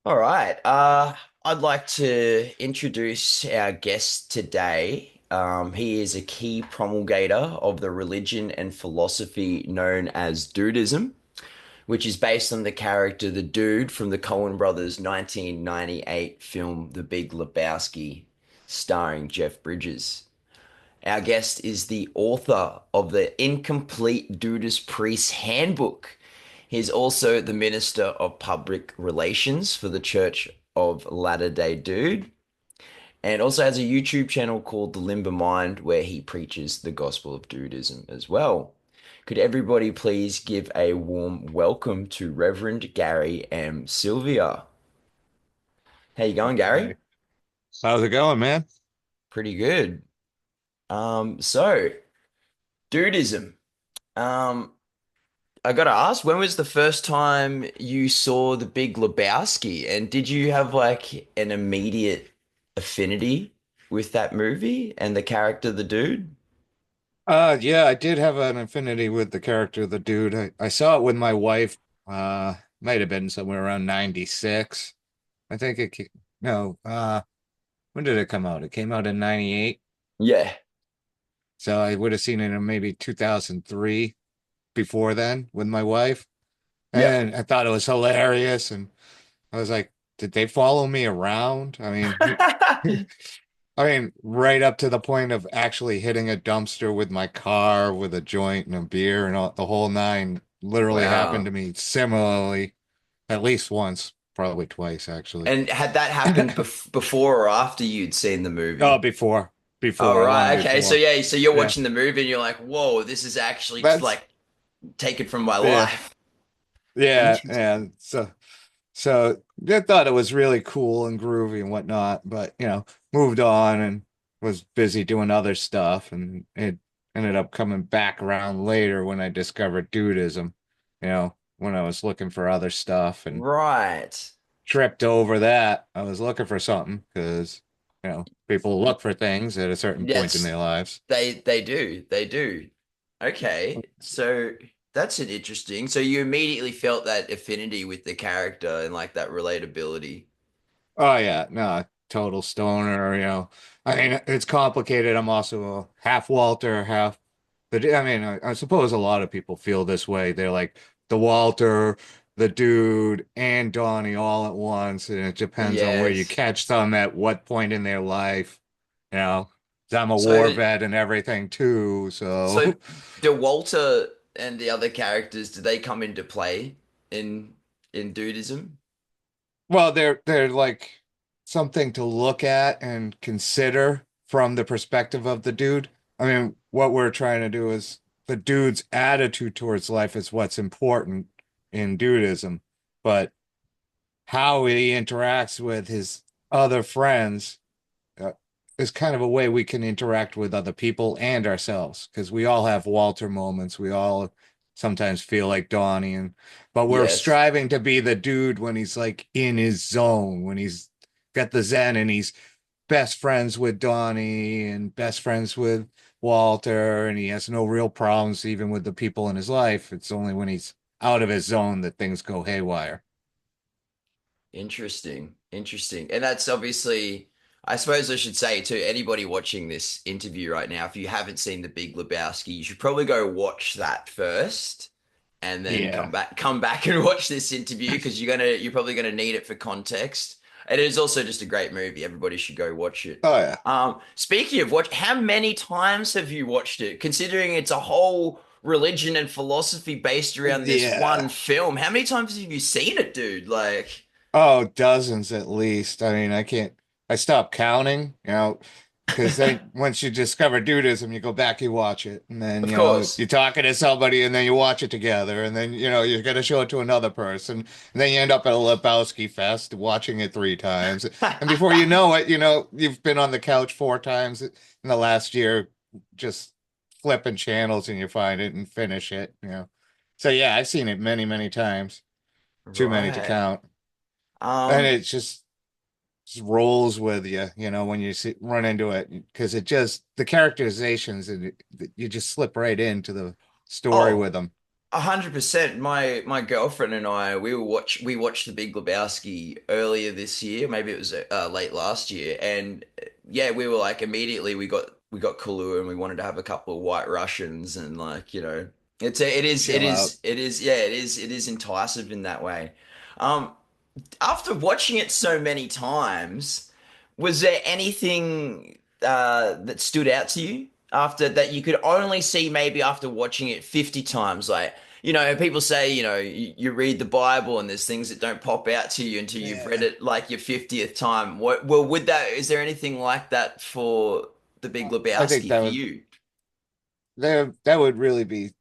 All right. I'd like to introduce our guest today. He is a key promulgator of the religion and philosophy known as Dudeism, which is based on the character the Dude from the Coen brothers' 1998 film The Big Lebowski, starring Jeff Bridges. Our guest is the author of the Incomplete Dudeist Priest's Handbook. He's also the Minister of Public Relations for the Church of Latter-day Dude, and also has a YouTube channel called The Limber Mind where he preaches the gospel of Dudeism as well. Could everybody please give a warm welcome to Reverend Gary M. Silvia? How you going, Gary? Hey, how's it going, man? Pretty good. So Dudeism. Um, I gotta ask, when was the first time you saw The Big Lebowski? And did you have like an immediate affinity with that movie and the character, the dude? Yeah, I did have an affinity with the character of the dude. I saw it with my wife. Might have been somewhere around 96. I think no, when did it come out? It came out in 98. Yeah. So I would have seen it in maybe 2003 before then with my wife. Yep. And I thought it was hilarious. And I was like, did they follow me around? I mean, right up to the point of actually hitting a dumpster with my car with a joint and a beer and all, the whole nine literally happened Wow. to me similarly, at least once, probably twice actually. And had that happened before or after you'd seen the Oh, movie? Oh, long right. Okay. So before. yeah, so you're Yeah, watching the movie and you're like, whoa, this is actually that's like taken from my yeah, life. yeah, Interesting. and so I thought it was really cool and groovy and whatnot, but moved on and was busy doing other stuff, and it ended up coming back around later when I discovered Dudeism, when I was looking for other stuff and Right. tripped over that. I was looking for something because, people look for things at a certain point in Yes, their lives. they do. They do. Okay. So that's an interesting. So you immediately felt that affinity with the character and like that relatability. Oh yeah, no, total stoner, I mean, it's complicated. I'm also a half Walter, half I mean, I suppose a lot of people feel this way. They're like the Walter, the dude, and Donnie all at once, and it depends on where you Yes. catch them at what point in their life, you know. 'Cause I'm a war So vet and everything too, so so do Walter and the other characters, do they come into play in Dudeism? well, they're like something to look at and consider from the perspective of the dude. I mean, what we're trying to do is the dude's attitude towards life is what's important in Dudeism, but how he interacts with his other friends uh, is kind of a way we can interact with other people and ourselves because we all have Walter moments. We all sometimes feel like Donnie, but we're Yes. striving to be the dude when he's like in his zone, when he's got the zen and he's best friends with Donnie and best friends with Walter, and he has no real problems even with the people in his life. It's only when he's out of his zone that things go haywire. Interesting. Interesting. And that's obviously, I suppose I should say to anybody watching this interview right now, if you haven't seen The Big Lebowski, you should probably go watch that first and then Yeah. come back and watch this interview because you're probably gonna need it for context. And it is also just a great movie. Everybody should go watch it. Oh yeah. Speaking of watch, how many times have you watched it? Considering it's a whole religion and philosophy based around this one Yeah. film, how many times have you seen it, dude? Like, Oh, dozens at least. I mean, I stopped counting, because then once you discover Dudeism, you go back, you watch it, and then, of course. you're talking to somebody and then you watch it together, and then, you're going to show it to another person, and then you end up at a Lebowski fest watching it 3 times. And before you know it, you've been on the couch 4 times in the last year, just flipping channels and you find it and finish it. So yeah, I've seen it many, many times, too many to Right. count. And Um, it just rolls with you, when you run into it, because the characterizations and you just slip right into the story oh, with them. 100%. My girlfriend and I, we watched the Big Lebowski earlier this year. Maybe it was late last year, and yeah, we were like immediately we got Kahlua and we wanted to have a couple of White Russians and like Chill out. it is enticing in that way. Um, After watching it so many times, was there anything that stood out to you after that you could only see maybe after watching it 50 times? Like, people say, you read the Bible and there's things that don't pop out to you until you've read Yeah. it like your 50th time. Well, is there anything like that for the Big I think Lebowski that for would you? that would really be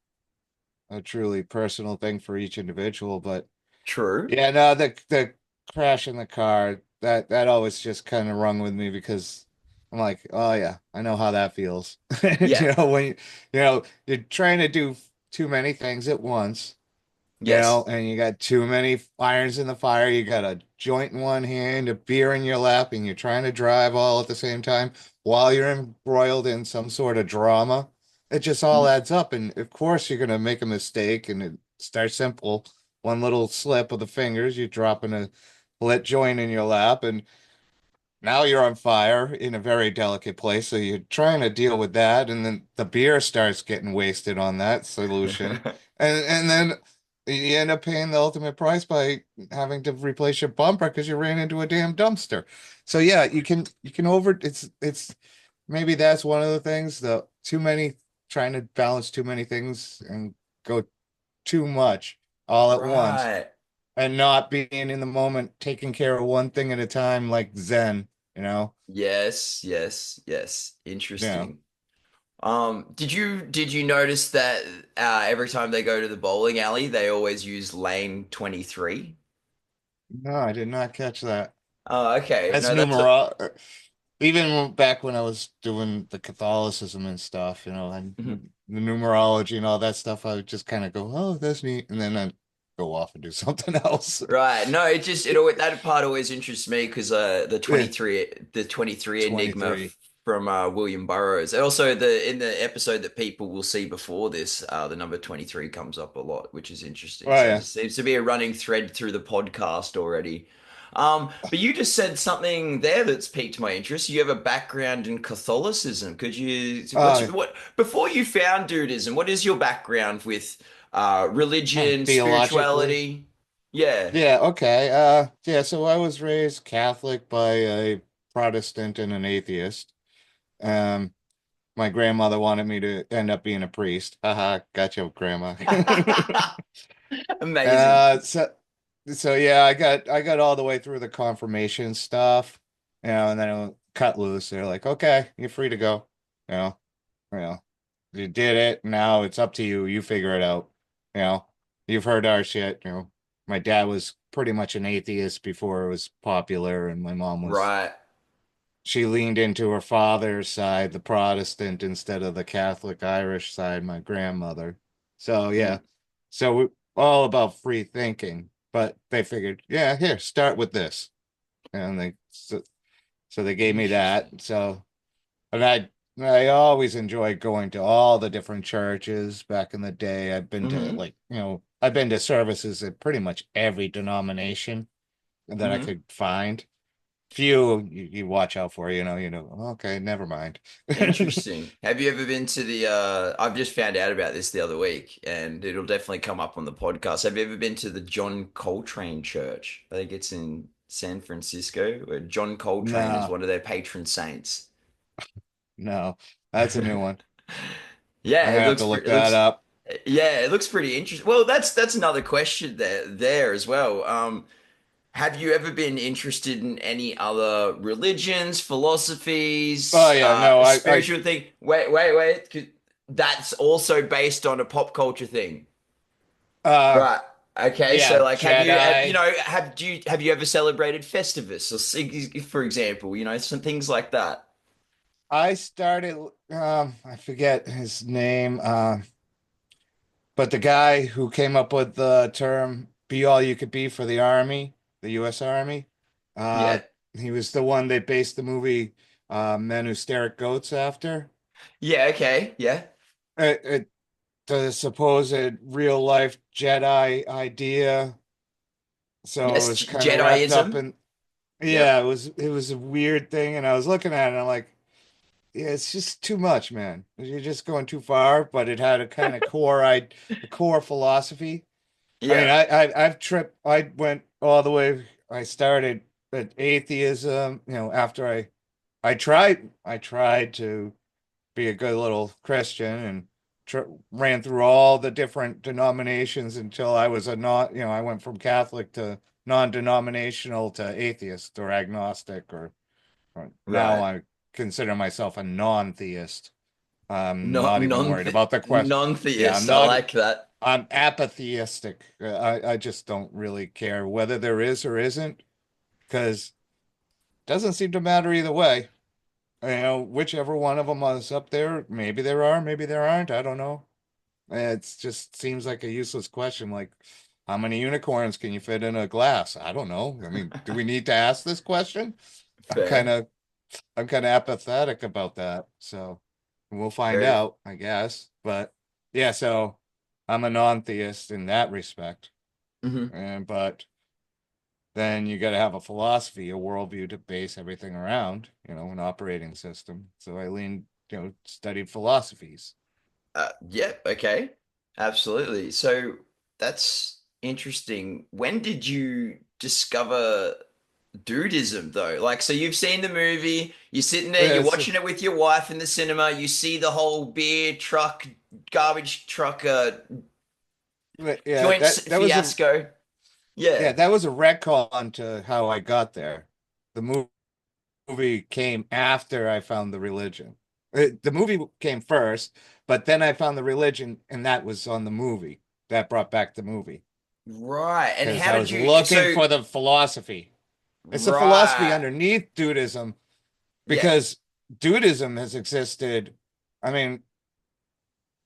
a truly personal thing for each individual. But True. yeah, no, the crash in the car, that always just kind of rung with me because I'm like, oh yeah, I know how that feels. Yeah. When you're trying to do too many things at once, Yes. and you got too many irons in the fire. You got a joint in one hand, a beer in your lap, and you're trying to drive all at the same time while you're embroiled in some sort of drama. It just all Mhm. adds up. And of course, you're going to make a mistake, and it starts simple. One little slip of the fingers, you're dropping a lit joint in your lap, and now you're on fire in a very delicate place. So you're trying to deal with that, and then the beer starts getting wasted on that solution. And then you end up paying the ultimate price by having to replace your bumper because you ran into a damn dumpster. So yeah, you can over it's maybe that's one of the things, the too many trying to balance too many things and go too much all at once Right. and not being in the moment, taking care of one thing at a time like Zen, you know? Yes, yes, yes. Yeah. Interesting. Did you notice that every time they go to the bowling alley, they always use lane 23? No, I did not catch that. Oh, okay. That's No, that's numeral. Even back when I was doing the Catholicism and stuff, and Mhm. the numerology and all that stuff, I would just kind of go, "Oh, that's neat," and then I'd go off and do something else. Right. No, it always, that part always interests me because Yeah, the 23 Enigma 23. from William Burroughs. And also the in the episode that people will see before this, the number 23 comes up a lot, which is interesting. Oh So there yeah. seems to be a running thread through the podcast already. But you just said something there that's piqued my interest. You have a background in Catholicism. Could you Oh yeah. what before you found Dudeism, what is your background with religion, Theologically. spirituality? Yeah. Yeah, okay. Yeah, so I was raised Catholic by a Protestant and an atheist. Um, my grandmother wanted me to end up being a priest. Haha, gotcha, grandma. Amazing. So yeah, I got all the way through the confirmation stuff, and then it cut loose. They're like, okay, you're free to go. You know, you know, you did it. Now it's up to you. You figure it out. You know, you've heard our shit. My dad was pretty much an atheist before it was popular, and my mom was Right. she leaned into her father's side, the Protestant, instead of the Catholic Irish side, my grandmother. So yeah, Mm, so we all about free thinking, but they figured, yeah, here, start with this, and so they gave me that. interesting. So and I always enjoyed going to all the different churches back in the day. I've been to Hmm. I've been to services at pretty much every denomination that I Hmm. could find. Few you watch out for, okay, never mind. Interesting. Have you ever been to the I've just found out about this the other week and it'll definitely come up on the podcast. Have you ever been to the John Coltrane Church? I think it's in San Francisco, where John Coltrane is No, one of their patron saints. no, that's a new one. I'm Yeah, gonna have to look it that looks up. yeah, it looks pretty interesting. Well, that's another question there as well. Have you ever been interested in any other religions, Oh philosophies, yeah, no, I spiritual thing? Wait. 'Cause that's also based on a pop culture thing, uh right? Okay, so yeah, like, Jedi. have you ever celebrated Festivus, for example, some things like that? I started I forget his name, but the guy who came up with the term "be all you could be" for the Army, the U.S. Army, uh, Yeah, he was the one they based the movie Men Who Stare at Goats after. yeah, okay, yeah. the supposed real life Jedi idea. So it Yes, was kind of wrapped up Jediism. in, Yep. yeah, it was a weird thing. And I was looking at it and I'm like, yeah, it's just too much, man. You're just going too far, but it had a kind of a core philosophy. I mean, Yep. I've tripped. I went all the way. I started at atheism, after I tried to be a good little Christian and tr ran through all the different denominations until I was a not, I went from Catholic to non-denominational to atheist or agnostic, or now Right. I consider myself a non-theist. I'm Not not even worried about the question. Yeah, non-theist. I like that. I'm apatheistic. I just don't really care whether there is or isn't, because it doesn't seem to matter either way. Whichever one of them is up there, maybe there are, maybe there aren't. I don't know. It just seems like a useless question. Like, how many unicorns can you fit in a glass? I don't know. I mean, do we need to ask this question? I'm kind Fair. of, I'm kind of apathetic about that. So we'll find Very. out, I guess. But yeah, so I'm a non-theist in that respect. Mhm. But then you got to have a philosophy, a worldview to base everything around, an operating system. So I studied philosophies. Yeah, okay. Absolutely. So that's interesting. When did you discover Dudeism though? Like, so you've seen the movie, you're sitting there, you're Yes, watching it with your wife in the cinema, you see the whole beer truck, garbage truck, yeah, joint fiasco. yeah, Yeah. that was a retcon to how I got there. The movie came after I found the religion. The movie came first, but then I found the religion, and that was on the movie. That brought back the movie Right. And because how I did was you, looking so, for the philosophy. It's the philosophy right. underneath Dudeism, Yeah. because Dudeism has existed, I mean,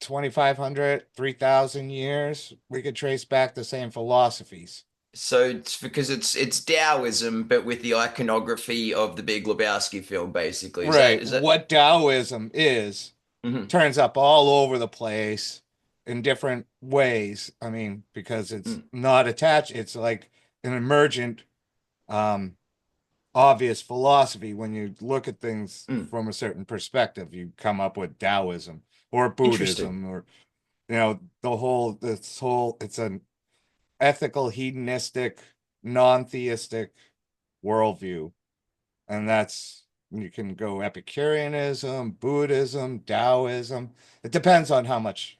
2,500, 3,000 years. We could trace back the same philosophies. So it's because it's Taoism, but with the iconography of the Big Lebowski film, basically. Is that Right. is that? What Taoism is Mhm. turns up all over the place in different ways. I mean, because it's Mm, not attached, it's like an emergent, um, obvious philosophy. When you look at things mm. from a certain perspective, you come up with Taoism or Interesting. Buddhism, or it's an ethical, hedonistic, non-theistic worldview. And that's, you can go Epicureanism, Buddhism, Taoism. It depends on how much,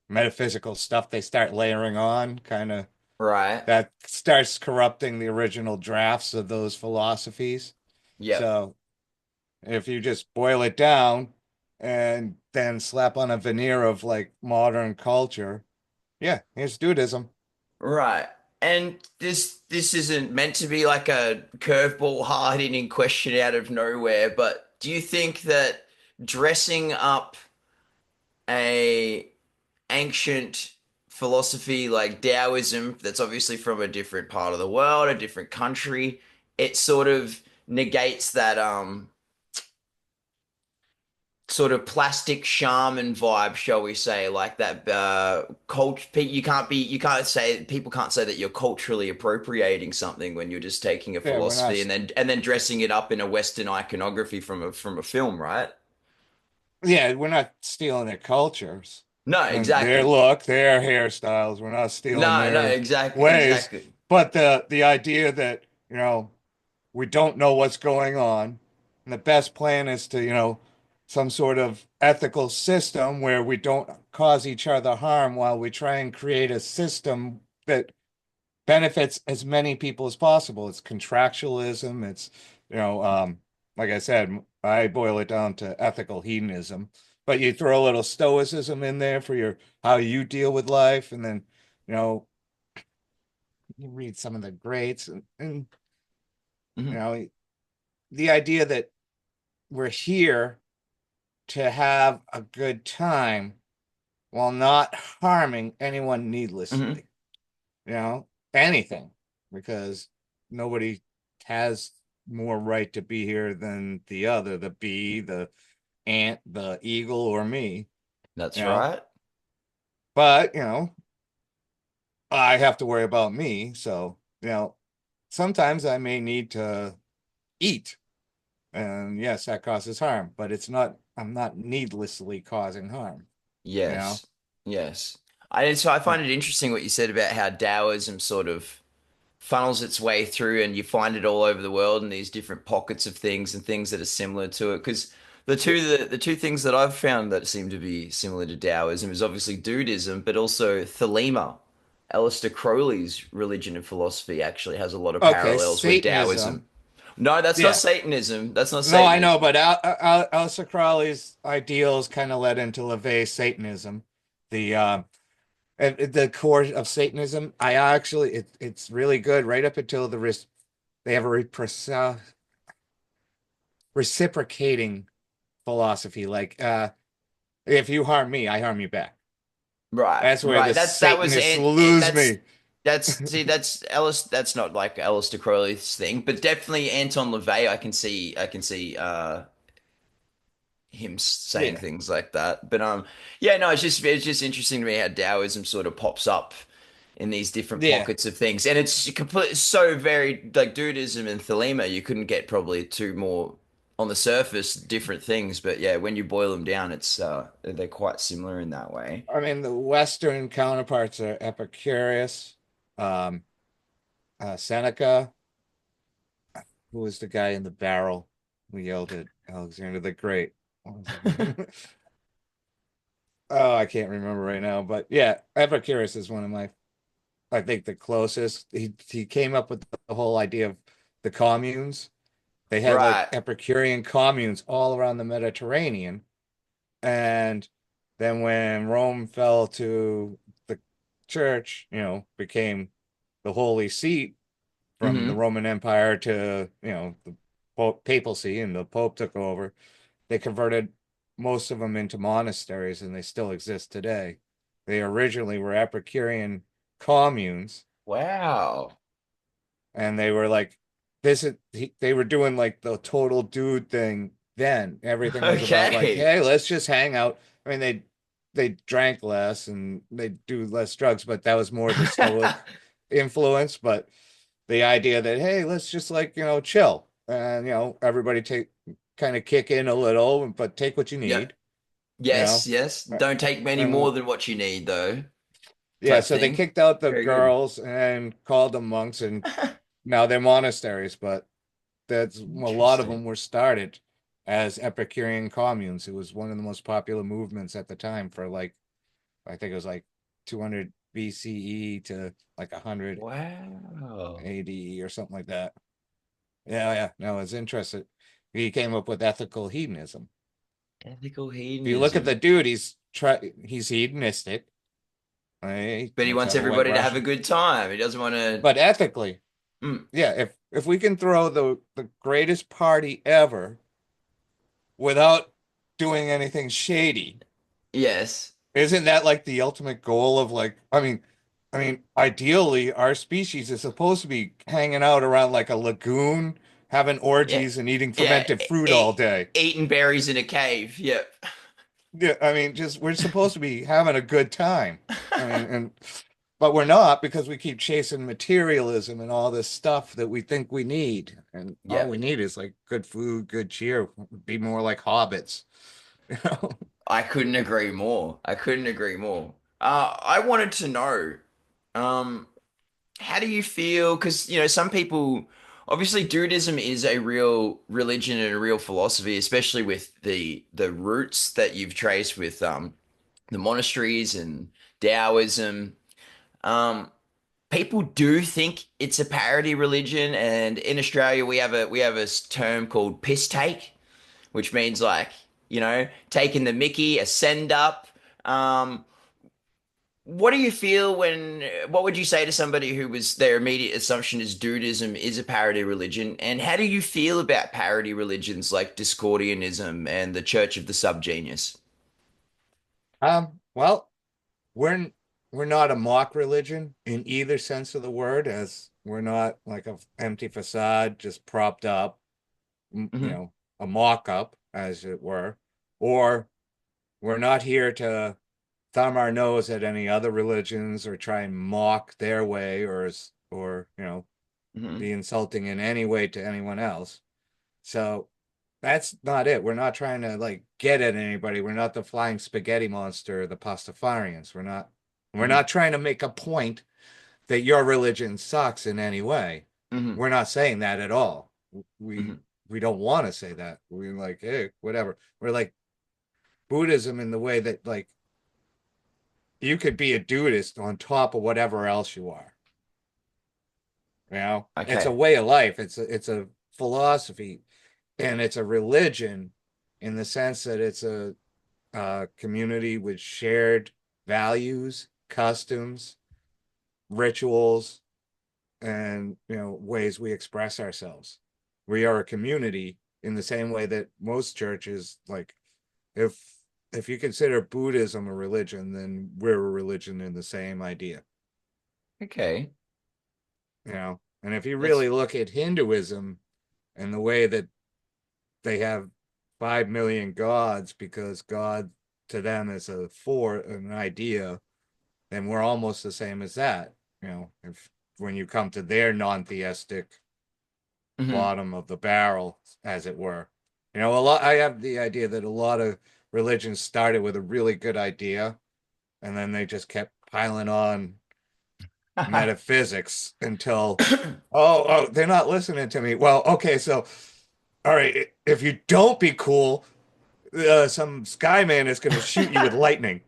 metaphysical stuff they start layering on, kind of Right. that starts corrupting the original drafts of those philosophies. Yep. So if you just boil it down and then slap on a veneer of like modern culture, yeah, here's Dudeism. Right. And this isn't meant to be like a curveball, hard-hitting question out of nowhere, but do you think that dressing up a ancient philosophy like Taoism, that's obviously from a different part of the world, a different country, it sort of negates that sort of plastic shaman vibe, shall we say, like that culture. You can't say people can't say that you're culturally appropriating something when you're just taking a Yeah, we're philosophy not. and then dressing it up in a Western iconography from a film, right? Yeah, we're not stealing their cultures No, and their exactly. look, their hairstyles. We're not stealing No, their exactly, ways. exactly. But the idea that, we don't know what's going on, and the best plan is to, some sort of ethical system where we don't cause each other harm while we try and create a system that benefits as many people as possible. It's contractualism. It's, you know, um, like I said, I boil it down to ethical hedonism, but you throw a little stoicism in there for your how you deal with life, and then, you know, you read some of the greats, and you Hmm. know, the idea that we're here to have a good time while not harming anyone Hmm. needlessly, anything, because nobody has more right to be here than the other, the bee, the ant, the eagle, or me, you That's know. right. But, I have to worry about me. So, sometimes I may need to eat. And yes, that causes harm, but I'm not needlessly causing harm, you know? Yes, yes. I find it interesting what you said about how Taoism sort of funnels its way through, and you find it all over the world in these different pockets of things and things that are similar to it. Because the two things that I've found that seem to be similar to Taoism is obviously Dudeism, but also Thelema. Aleister Crowley's religion and philosophy actually has a lot of Okay, parallels with Satanism. Taoism. No, that's not Yeah. Satanism. That's not No, I know, Satanism. but Aleister Crowley's ideals kind of led into LaVey Satanism. The at the core of Satanism, I actually it's really good right up until they have a reciprocating philosophy. Like if you harm me, I harm you back. Right, That's where right. the That was Satanists lose me. that's see that's Ellis. That's not like Aleister Crowley's thing, but definitely Anton LaVey. I can see him saying Yeah. things like that. But yeah, no, it's just interesting to me how Taoism sort of pops up in these different Yeah. pockets of things, and it's complete so very like Dudeism and Thelema. You couldn't get probably two more on the surface different things, but yeah, when you boil them down, it's they're quite similar in that way. I mean, the Western counterparts are Epicurus, um, Seneca, who was the guy in the barrel who yelled at Alexander the Great. What was his name? Oh, I can't remember right now, but yeah, Epicurus is one of my, I think, the closest. He came up with the whole idea of the communes. They had like Right. Epicurean communes all around the Mediterranean, and then when Rome fell to the church, became the Holy See from the Hmm. Roman Empire to, the papacy, and the Pope took over. They converted most of them into monasteries, and they still exist today. They originally were Epicurean communes, Wow. and they were like, they were doing like the total dude thing then. Everything was about like, Okay. hey, let's just hang out. I mean, they drank less and they do less drugs, but that was more the Stoic influence. But the idea that, hey, let's just like, chill, and everybody take kind of kick in a little, but take what you Yep. need, you Yes, know. yes. Don't take many more And than what you need, though, yeah, type so they thing. kicked out the Very good. girls and called them monks, and now they're monasteries, but that's a lot of them Interesting. were started as Epicurean communes. It was one of the most popular movements at the time for like, I think it was like 200 BCE to like 100 Wow. AD or something like that. Yeah, yeah. No, it's interesting. He came up with ethical hedonism. Ethical If you look at the hedonism. dude, he's hedonistic. Right? But he Let's wants have a white everybody to have a Russian. good time. He doesn't want to. But ethically, Mm, yeah, if we can throw the greatest party ever without doing anything shady, yes. isn't that like the ultimate goal of like, I mean, ideally our species is supposed to be hanging out around like a lagoon, having Yeah. orgies and eating Yeah. fermented fruit all day. Eating berries in a cave. Yep. Yeah, I mean, just we're supposed to be having a good time. I mean, but we're not, because we keep chasing materialism and all this stuff that we think we need. And all Yep. we need is like good food, good cheer, be more like hobbits, you know? I couldn't agree more. I couldn't agree more. I wanted to know, um, how do you feel? Because, some people, obviously, Dudeism is a real religion and a real philosophy, especially with the roots that you've traced with the monasteries and Taoism. Um, People do think it's a parody religion, and in Australia, we have a term called piss take, which means like, taking the mickey, a send up. Um, what do you feel what would you say to somebody who was their immediate assumption is Dudeism is a parody religion? And how do you feel about parody religions like Discordianism and the Church of the Subgenius? Well, we're we're not a mock religion in either sense of the word, as we're not like a empty facade just propped up, Hmm. a mock up, as it were, or we're not here to thumb our nose at any other religions or try and mock their way or Hmm. be insulting in any way to anyone else. So that's not it. We're not trying to like get at anybody. We're not the flying spaghetti monster, the Pastafarians. We're Hmm. not trying to make a point that your religion sucks in any way. Hmm. We're not saying that at all. We Hmm. we don't want to say that. We're like, hey, whatever. We're like Buddhism in the way that like you could be a Dudeist on top of whatever else you are. You know, it's a Okay. way of life. It's a philosophy, and it's a religion in the sense that it's a community with shared values, customs, rituals, and ways we express ourselves. We are a community in the same way that most churches, like if if you consider Buddhism a religion, then we're a religion in the same idea. Okay. And if you That's really look at Hinduism and the way that they have 5 million gods because God to them is an idea, then we're almost the same as that. If when you come to their non-theistic hmm bottom of the barrel, as it were. A lot I have the idea that a lot of religions started with a really good idea and then they just kept piling on metaphysics until they're not listening to me. Well, okay, so all right, if you don't be cool, some skyman is going to shoot you with lightning.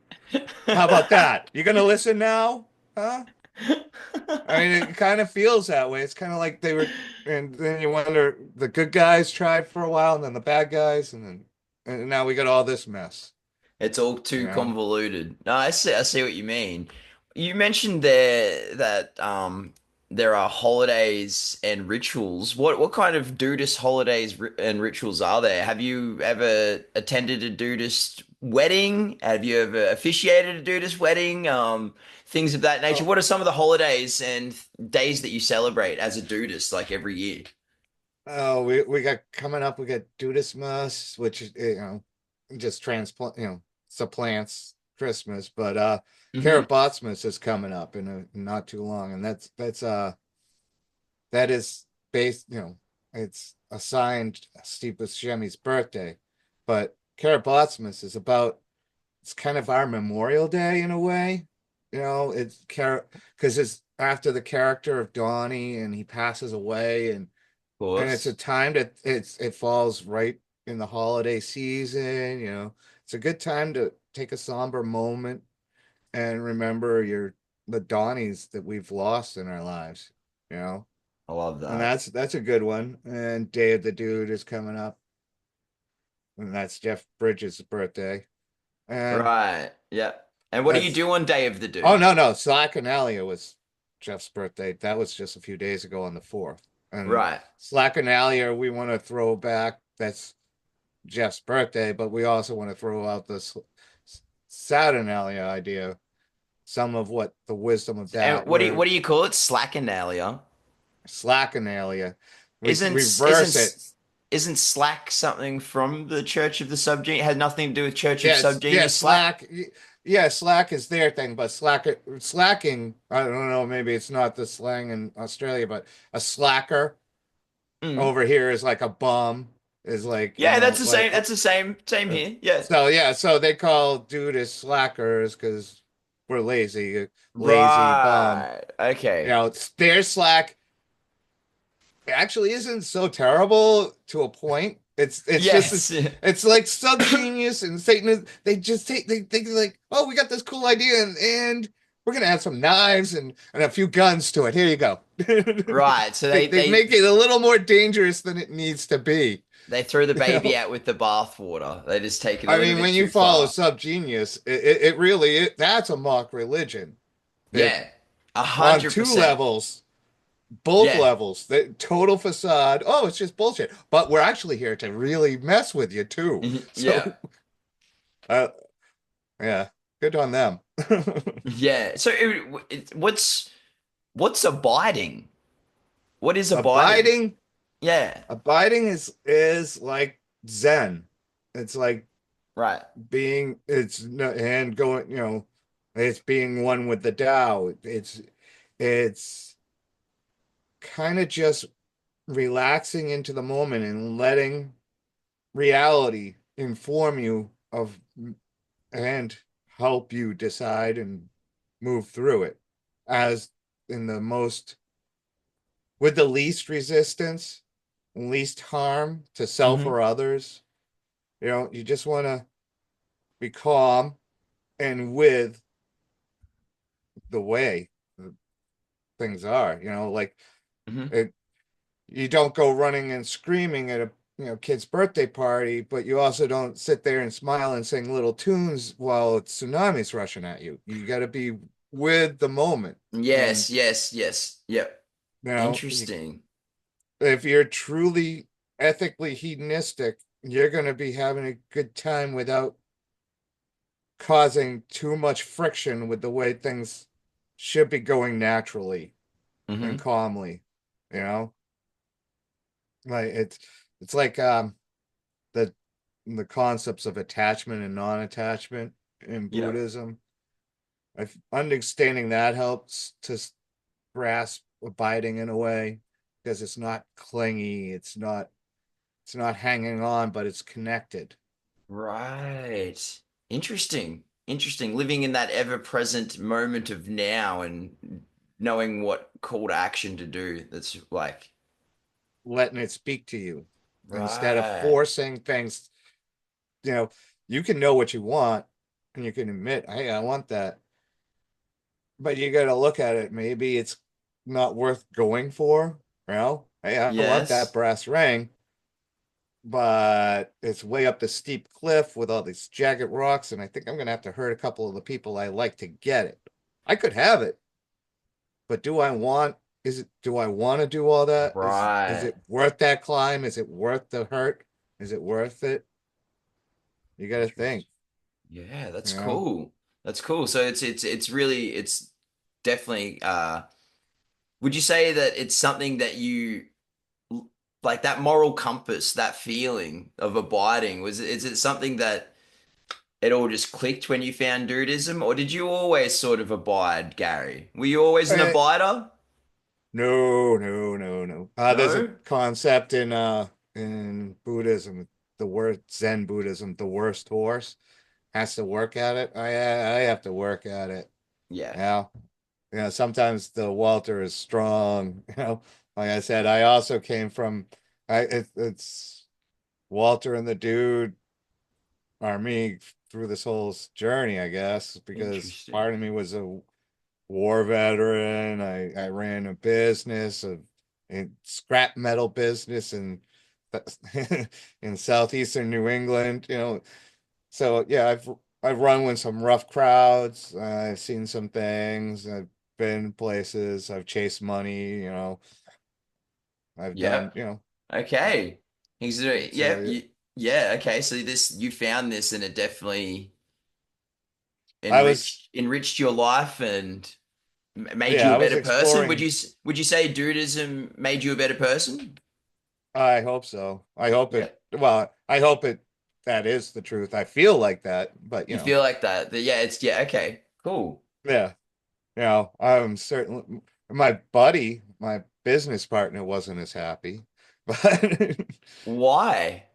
How about that? You going to listen now? Huh? I mean, it kind of feels that way. It's kind of like they were, and then you wonder the good guys tried for a while, and then the bad guys, and now we got all this mess, It's all you too know? convoluted. No, I see what you mean. You mentioned there that there are holidays and rituals. What kind of Dudist holidays and rituals are there? Have you ever attended a Dudist wedding? Have you ever officiated a Dudist wedding? Things of that nature. Oh, What are some of the holidays and days that you celebrate as a Dudist, like every year? we got coming up. We got Dudismas, which just supplants Christmas, but Hmm. Karabatsmas is coming up in not too long, and that is based, it's assigned Steve Buscemi's birthday, but Karabatsmas is about it's kind of our Memorial Day in a way. It's because it's after the character of Donnie and he passes away, Of and it's a course. time that it falls right in the holiday season. It's a good time to take a somber moment and remember the Donnies that we've lost in our lives. You know, I love and that. that's a good one. And Day of the Dude is coming up, and that's Jeff Bridges' birthday. And Right. Yeah. And what do you that's do on Day of the oh Dude? no, Slackenalia was Jeff's birthday. That was just a few days ago on the 4th. And Right. Slackenalia, we want to throw back. That's Jeff's birthday, but we also want to throw out this Saturnalia idea, some of what the wisdom of And that, where what do you call it? Slackenalia. Slackenalia, we Isn't reverse it. isn't Slack something from the Church of the Subgenius? Had nothing to do with Church of Yes, yeah, Subgenius Slack? Slack is their thing, but slacking, I don't know, maybe it's not the slang in Australia, but a slacker Mm. over here is like a bum, is like, Yeah, that's the like, same. That's the same here. Yeah. so yeah, so they call dude as slackers because we're lazy bum. Right. Okay. Their Slack actually isn't so terrible to a point. It's just Yes. it's like Subgenius and Satan. They just they think like, oh, we got this cool idea and we're gonna add some knives and a few guns to it. Here you go. Right. So They make it a little more dangerous than it needs to be. they threw the You baby know, out with the bathwater. They just take it a I little mean, bit when you too follow far. Subgenius, that's a mock religion. It Yeah. a on hundred two percent. levels, both Yeah. levels, the total facade. Oh, it's just bullshit. But we're actually here to really mess with you too. Yeah. So, uh, yeah, good on them. Yeah. So what's abiding? What is abiding? Abiding, Yeah. abiding is like Zen. It's like Right. being it's no- and going. It's being one with the Tao. It's kind of just relaxing into the moment and letting reality inform you of and help you decide and move through it as in the most with the least resistance, least harm to self Hmm. or others. You just want to be calm and with the way things are, like Hmm. it, you don't go running and screaming at a kid's birthday party, but you also don't sit there and smile and sing little tunes while tsunamis rushing at you. You got to be with the moment. And Yes, yes, yes. Yep. you know, Interesting. if you're truly ethically hedonistic, you're going to be having a good time without causing too much friction with the way things should be going naturally and Hmm. calmly. You know, like it's like the the concepts of attachment and non-attachment in Yep. Buddhism. Understanding that helps to grasp abiding in a way because it's not clingy, it's not hanging on, but it's connected. Right. Interesting. Interesting. Living in that ever-present moment of now and knowing what call to action to do. That's like, Letting it speak to you instead of right. forcing things. You know, you can know what you want and you can admit, hey, I want that, but you got to look at it. Maybe it's not worth going for. Hey, I want that Yes. brass ring, but it's way up the steep cliff with all these jagged rocks, and I think I'm gonna have to hurt a couple of the people I like to get it. I could have it, but do I want to do all that? Is Right. it worth that climb? Is it worth the hurt? Is it worth it? You got to think, Interesting. Yeah, you that's know. cool. That's cool. So it's really it's definitely would you say that it's something that you like that moral compass, that feeling of abiding, is it something that it all just clicked when you found Dudeism, or did you always sort of abide, Gary? Were you always an Eh, abider? no, no, no, no. There's a No? concept in Buddhism, the word Zen Buddhism, the worst horse has to work at it. I have to work at it. Yeah. Yeah. Sometimes the Walter is strong. Like I said, I also came from it's Walter and the dude are me through this whole journey, I guess, because Interesting. part of me was a war veteran. I ran a business of in scrap metal business in southeastern New England, So yeah, I've run with some rough crowds. I've seen some things. I've been places. I've chased money. I've done. Yep. Okay. So Yeah, yeah, okay. So this you found this and it definitely I was, enriched your life and made you yeah, a I was better person. exploring. Would you say Dudeism made you a better person? I hope so. I hope Yeah. it. Well, I hope it. That is the truth. I feel like that, but You feel like that. Yeah, it's yeah, okay. Cool. yeah, I'm certainly my buddy, my business partner wasn't as happy, but Why?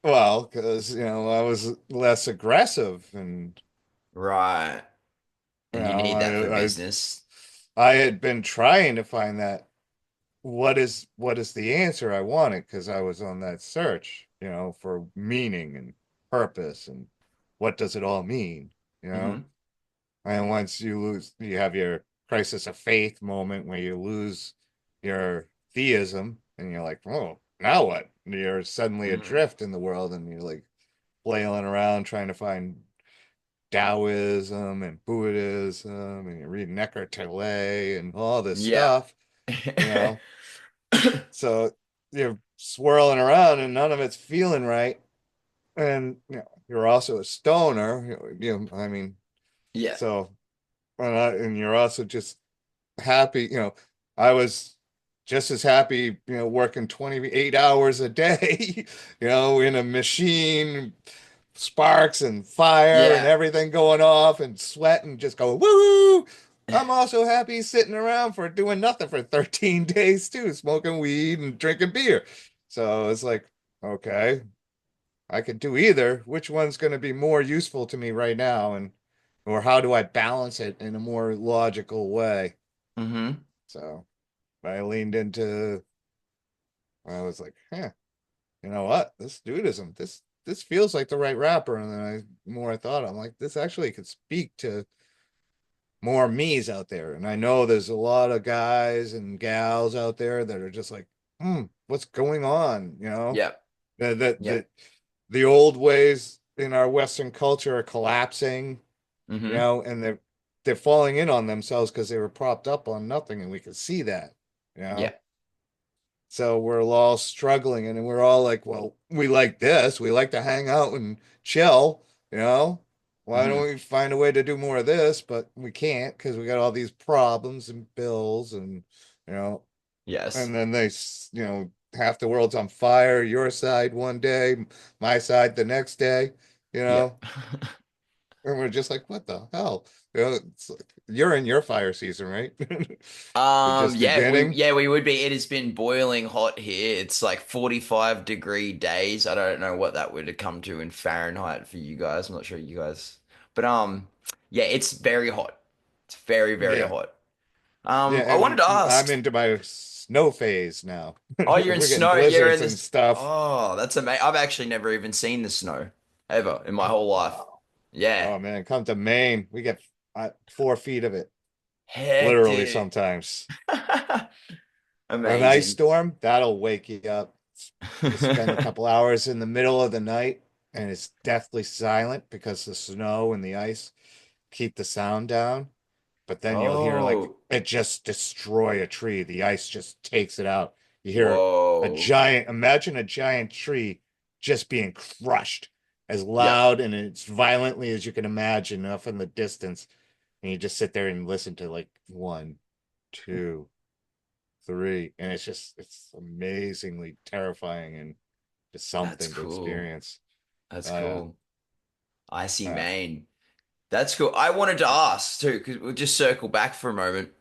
well, because I was less aggressive and Right. you And you know, need that for I I business. I had been trying to find that what is the answer I wanted because I was on that search, for meaning and purpose and what does it all mean, you know? Hmm. And once you have your crisis of faith moment where you lose your theism and you're like, oh, now what? You're suddenly Hmm. adrift in the world and you're like flailing around trying to find Taoism and Buddhism and you're reading Eckhart Tolle and all this Yeah. stuff, you know. So you're swirling around and none of it's feeling right. And you're also a stoner, I mean, Yeah. so and you're also just happy, I was just as happy, working 28 hours a day, in a machine sparks and fire and Yeah. everything going off and sweat and just go woo. I'm also happy sitting around for doing nothing for 13 days too, smoking weed and drinking beer. So it's like, okay, I could do either. Which one's going to be more useful to me right now? And or how do I balance it in a more logical way? Mm-hmm. So I leaned into, I was like, huh, you know what? This Dudeism, this feels like the right rapper. And then more I thought, I'm like, this actually could speak to more me's out there. And I know there's a lot of guys and gals out there that are just like, what's going on? You know, Yep. that Yep. the old ways in our Western culture are collapsing, you Mm-hmm. know, and they're falling in on themselves because they were propped up on nothing, and we can see that, you know. Yep. So we're all struggling, and we're all like, well, we like this, we like to hang out and chill, you know. Why don't Mm-hmm. we find a way to do more of this? But we can't because we got all these problems and bills, and you know, Yes. and then you know, half the world's on fire, your side one day, my side the next day, you Yep. know. And we're just like, what the hell? You know, it's like, you're in your fire season, right? We're just beginning. Yeah, we would be. It has been boiling hot here. It's like 45-degree days. I don't know what that would come to in Fahrenheit for you guys. I'm not sure you guys. But yeah, it's very hot. It's very, very Yeah. hot. Yeah, I wanted and to I'm ask, into my snow phase now. oh, you're in We're getting snow. You're in blizzards and this. stuff. Oh, that's amazing. I've actually never even seen the snow ever in my Oh, whole life. wow. Yeah. Oh man, come to Maine. We get 4 feet of it, Heck, literally dude. sometimes. An ice Amazing. storm, that'll wake you up. You spend a couple hours in the middle of the night and it's deathly silent because the snow and the ice keep the sound down. But then you'll hear like Oh, it just destroy a tree. The ice just takes it out. You hear a whoa. giant, imagine a giant tree just being crushed as Yep. loud and as violently as you can imagine off in the distance. And you just sit there and listen to like one, two, three. And it's amazingly terrifying and just That's something to cool. experience. That's Yeah. cool. I see, Uh, Maine. That's cool. I wanted to ask too, because we'll just circle back for a moment.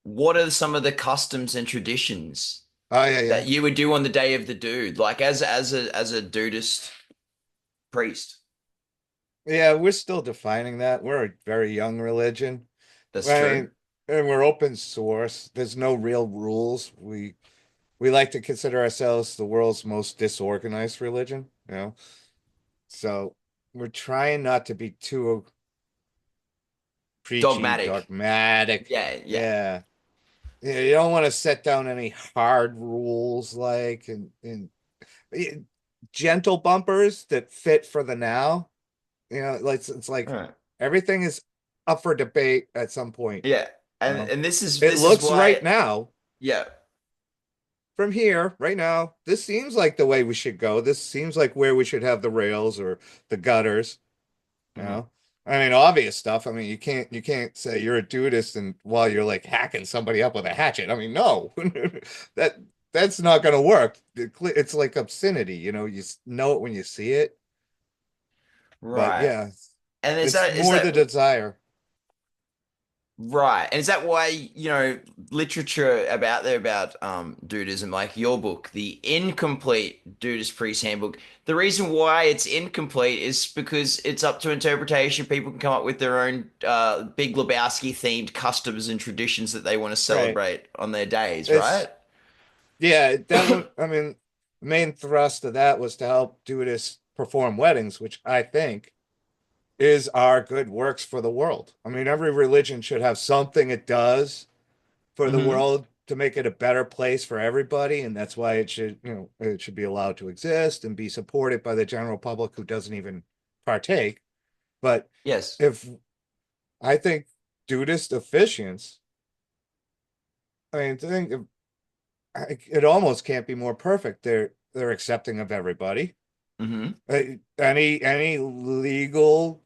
What are some of the customs and traditions oh, yeah, that yeah. you would do on the Day of the Dude, like as a Dudist priest? Yeah, we're still defining that. We're a very young religion. That's I true. mean, and we're open source. There's no real rules. We like to consider ourselves the world's most disorganized religion, you know. So we're trying not to be too preachy, Dogmatic. dogmatic. Yeah, yeah. Yeah. Yeah, you don't want to set down any hard rules like and eh, gentle bumpers that fit for the now. You know, like it's All like right. everything is up for debate at some point, Yeah. you And know. and this is It this is looks right why, now yeah. from here, right now, this seems like the way we should go. This seems like where we should have the rails or the gutters, you Mhm. know. I mean, obvious stuff. I mean, you can't say you're a Dudeist and while you're like hacking somebody up with a hatchet. I mean, no, that that's not going to work. It's like obscenity, you know. You know it when you see it. But Right. yeah, And is it's that is more the that desire. right? And is that why, literature about Dudeism, like your book, The Incomplete Dudeist Priest Handbook, the reason why it's incomplete is because it's up to interpretation. People can come up with their own Big Lebowski themed customs and traditions that they want to Right. celebrate on their days, It's right? yeah, that one. I mean, the main thrust of that was to help Dudists perform weddings, which I think is our good works for the world. I mean, every religion should have something it does for the Mm-hmm. world to make it a better place for everybody, and that's why it should, you know, it should be allowed to exist and be supported by the general public who doesn't even partake. But Yes. if I think Dudist officiants, I mean, it almost can't be more perfect. They're accepting of everybody. Mm-hmm. Any legal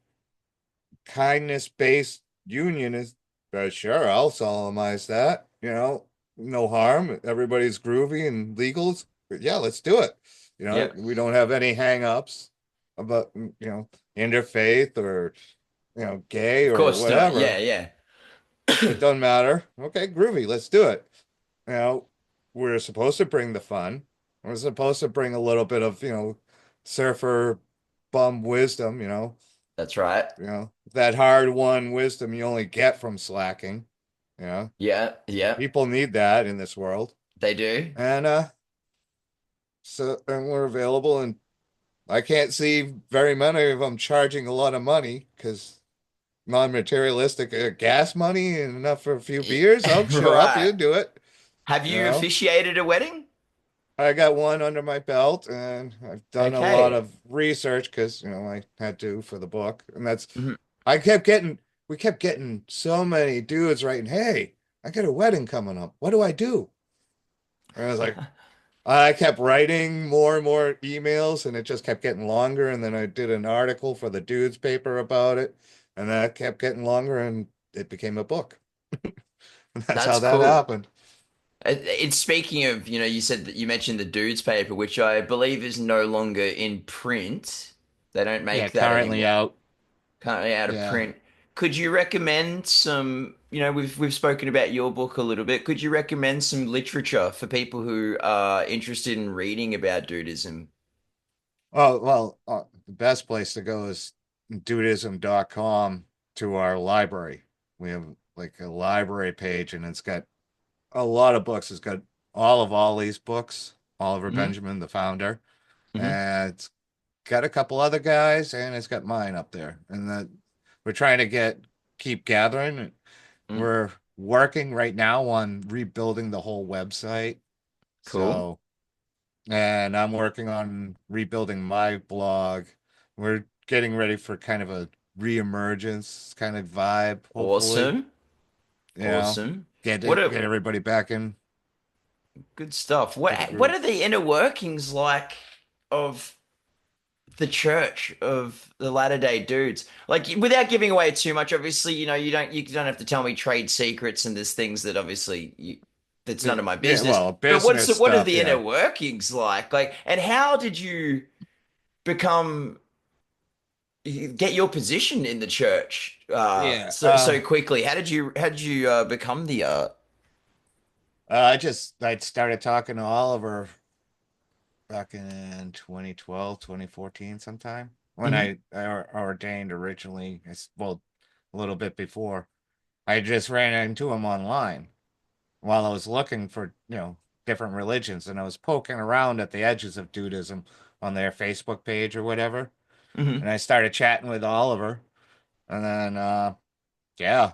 kindness based union is sure. I'll solemnize that. You know, no harm. Everybody's groovy and legals. Yeah, let's do it. You know, Yep. we don't have any hang ups. about, interfaith or, gay Of or course not. whatever. Yeah, yeah. It doesn't matter. Okay, groovy. Let's do it. You know, we're supposed to bring the fun. We're supposed to bring a little bit of, surfer bum wisdom, That's right. that hard-won wisdom you only get from slacking. You know, Yeah, yeah. people need that in this world. They do. And and we're available, and I can't see very many of them charging a lot of money because non-materialistic gas money and enough for a few beers. I'll show up, Right. you do it. Have You you know, officiated a wedding? I got one under my belt, and I've done a lot Okay. of research because I had to for the book, and that's Mhm. I kept getting we kept getting so many dudes writing, "Hey, I got a wedding coming up. What do I do?" And I was like, I kept writing more and more emails, and it just kept getting longer. And then I did an article for the dudes paper about it, and that kept getting longer, and it became a book. And that's how That's that cool. happened. It's speaking of, you said that you mentioned the Dudes paper, which I believe is no longer in print. They don't Yeah, make that currently anymore. out. Currently out of Yeah. print. Could you recommend some, we've spoken about your book a little bit. Could you recommend some literature for people who are interested in reading about Dudeism? Oh, well, the best place to go is Dudeism.com to our library. We have like a library page, and it's got a lot of books. It's got all of Ollie's books, Oliver Hmm. Benjamin, the founder, Hmm. and it's got a couple other guys, and it's got mine up there. And we're trying to keep gathering. Mm. We're working right now on rebuilding the whole website. Cool. So, and I'm working on rebuilding my blog. We're getting ready for kind of a reemergence kind of vibe, hopefully. Awesome. You know, Awesome. get What it, a get everybody back in good stuff. to the What groove. are the inner workings like of the church of the Latter Day Dudes? Like, without giving away too much, obviously, you don't have to tell me trade secrets, and there's things that obviously that's Yeah, none of my yeah, business. well, But business what are stuff, the inner yeah. workings like? Like, and how did you become get your position in the church Yeah. so quickly? How did you become the I started talking to Oliver back in 2012, 2014, sometime when Hmm. I ordained originally. Well, a little bit before. I just ran into him online while I was looking for, different religions, and I was poking around at the edges of Dudeism on their Facebook page or whatever. Hmm. And I started chatting with Oliver, and then yeah,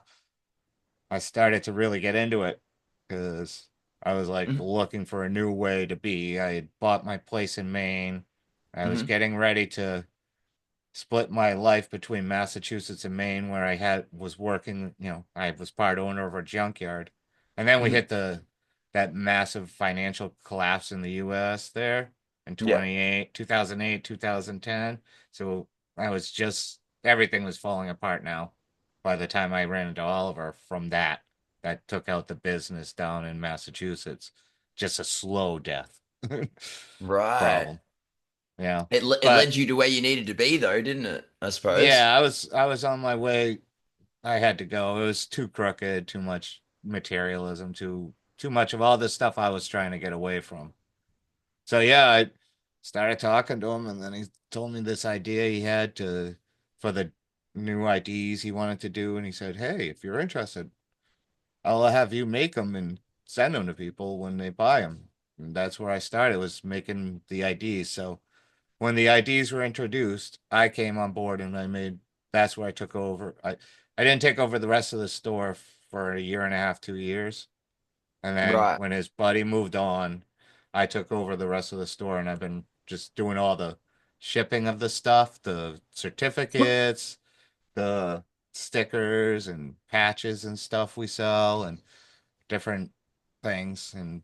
I started to really get into it because I was like Hmm. looking for a new way to be. I had bought my place in Maine. I was Hmm. getting ready to split my life between Massachusetts and Maine, where was working. I was part owner of a junkyard, and then we Hmm. hit the that massive financial collapse in the U.S. there in Yeah. 2008, 2010. So I was just everything was falling apart now. By the time I ran into Oliver from that took out the business down in Massachusetts. Just a slow death Right. problem. Yeah. It But led you to where you needed to be, though, didn't it? I suppose. yeah, I was on my way. I had to go. It was too crooked, too much materialism, too much of all this stuff I was trying to get away from. So yeah, I started talking to him, and then he told me this idea he had to for the new IDs he wanted to do, and he said, "Hey, if you're interested, I'll have you make them and send them to people when they buy them." And that's where I started was making the IDs. So when the IDs were introduced, I came on board and that's where I took over. I didn't take over the rest of the store for a year and a half, 2 years. And then Right. when his buddy moved on, I took over the rest of the store, and I've been just doing all the shipping of the stuff, the certificates, the stickers and patches and stuff we sell and different things. And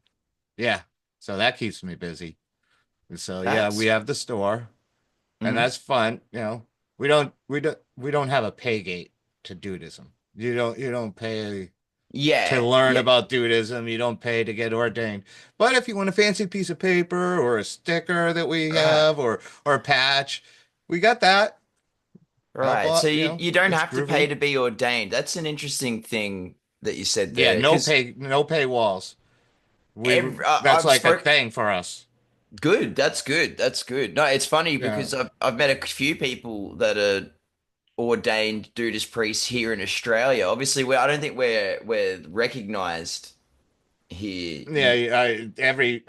yeah, so that keeps me busy. And so yeah, we That's have the store and mhm. that's fun. We don't have a pay gate to Dudeism. You don't pay to Yeah, learn yeah, about Dudeism. You don't pay to get ordained. But if you want a fancy piece of paper or a sticker that we right. have or a patch, we got that. Right. So you don't It's have to pay groovy. to be ordained. That's an interesting thing that you said Yeah, there, because no pay walls. That's I've like a spoke thing for us. good. That's good. That's good. No, it's funny Yeah. because I've met a few people that are ordained Dudeist priests here in Australia. Obviously, I don't think we're recognized here. Yeah, every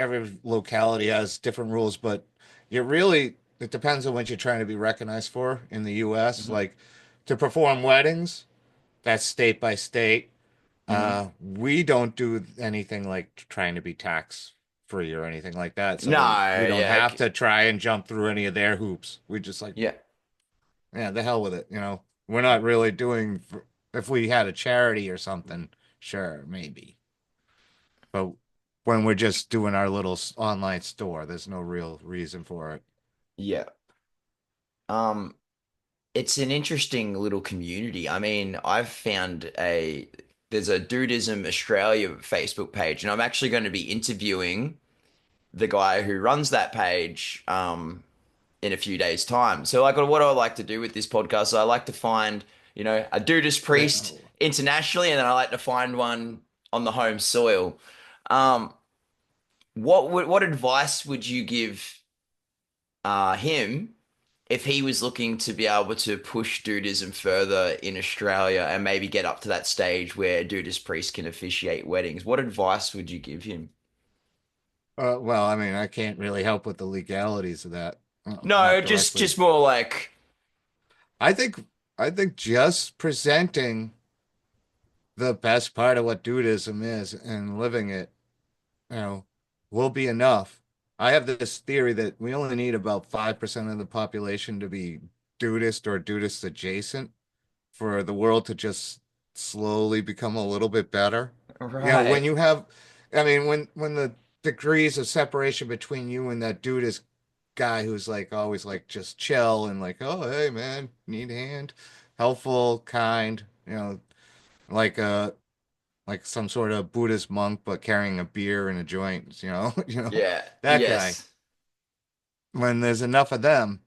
locality has different rules, but it depends on what you're trying to be recognized for in the US. Mhm. Like to perform weddings, that's state by state. Mhm. We don't do anything like trying to be tax free or anything like that. No, So we don't yeah, have to try and jump through any of their hoops. We just like, yeah, yeah, the hell with it. We're not really if we had a charity or something, sure, maybe. But when we're just doing our little online store, there's no real reason for it. yeah. Um, it's an interesting little community. I mean, I've found there's a Dudeism Australia Facebook page, and I'm actually going to be interviewing the guy who runs that page in a few days' time. So, like, what I like to do with this podcast, I like to find, a Dudeist priest Oh. internationally, and then I like to find one on the home soil. Um, what advice would you give him if he was looking to be able to push Dudeism further in Australia and maybe get up to that stage where Dudeist priests can officiate weddings? What advice would you give him? Well, I mean, I can't really help with the legalities of that. No, Not just directly. just more like, I think I think just presenting the best part of what Dudeism is and living it, you know, will be enough. I have this theory that we only need about 5% of the population to be Dudeist or Dudeist adjacent for the world to just slowly become a little bit better. When right. you have, I mean, when the degrees of separation between you and that Dudeist guy who's like always like just chill and like, oh, hey man, need a hand, helpful, kind, like like some sort of Buddhist monk, but carrying a beer and a joint, Yeah. that guy. Yes. When there's enough of them,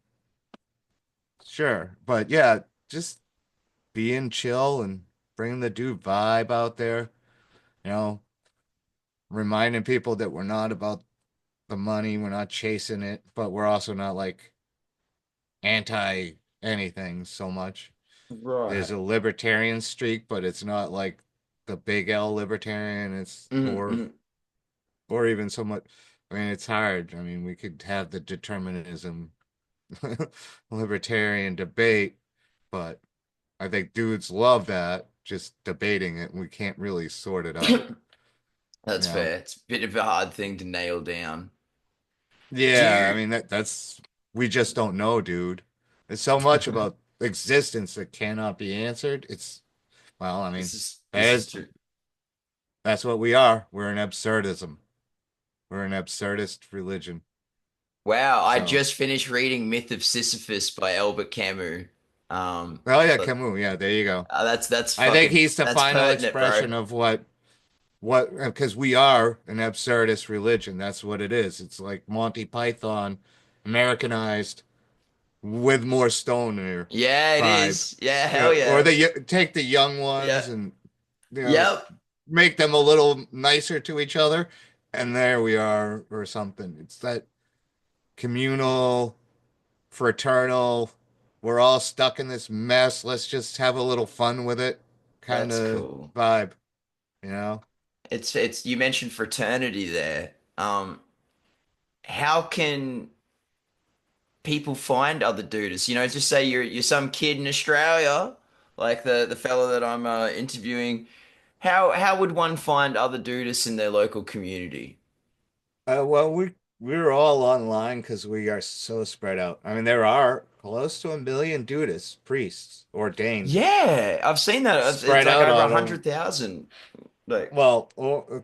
sure. But yeah, just being chill and bringing the dude vibe out there, you know, reminding people that we're not about the money, we're not chasing it, but we're also not like anti anything so much. There's Right. a libertarian streak, but it's not like the big L libertarian. It's Mm-mm. or even somewhat. I mean, it's hard. I mean, we could have the determinism libertarian debate, but I think dudes love that, just debating it. We can't really sort it out, you That's know? fair. It's a bit of a hard thing to nail down. Do Yeah, I you? mean we just don't know, dude. There's so much about existence that cannot be answered. Well, I mean, This is that's true. that's what we are. We're an absurdism. We're an absurdist religion. Wow, I So, just finished reading Myth of Sisyphus by Albert Camus. oh yeah, So Camus. Yeah, there you go. that's I think fucking he's the that's final pertinent, bro. expression of what because we are an absurdist religion. That's what it is. It's like Monty Python Americanized with more stoner Yeah, it vibe. is. Yeah, hell Yeah, or yeah. they take the young Yeah. ones and you know Yep. make them a little nicer to each other, and there we are, or something. It's that communal, fraternal. We're all stuck in this mess. Let's just have a little fun with it, kind That's of cool. vibe. You know. It's you mentioned fraternity there. How can people find other dudes? Just say you're some kid in Australia, like the fella that I'm interviewing. How would one find other dudes in their local community? Well, we're all online because we are so spread out. I mean, there are close to 1 million Dudists, priests, ordained, Yeah, I've seen that. It's spread like out over a on them. hundred thousand, like Well,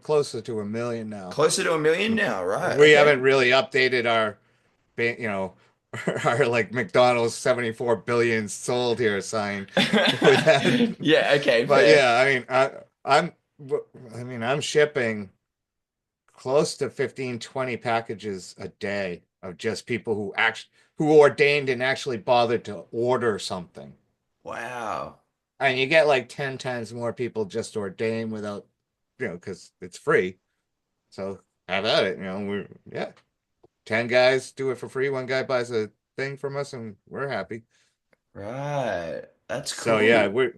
closer to 1 million now. closer to a million now, right? We Okay. haven't really updated you know, our like McDonald's 74 billion sold here sign with that. Yeah, okay, But fair. yeah, I'm, I mean, I'm shipping close to 15, 20 packages a day of just people who actually who ordained and actually bothered to order something. Wow. And you get like 10 times more people just ordain without, because it's free. So have at it. Yeah, 10 guys do it for free. One guy buys a thing from us and we're happy. Right. That's So yeah, cool.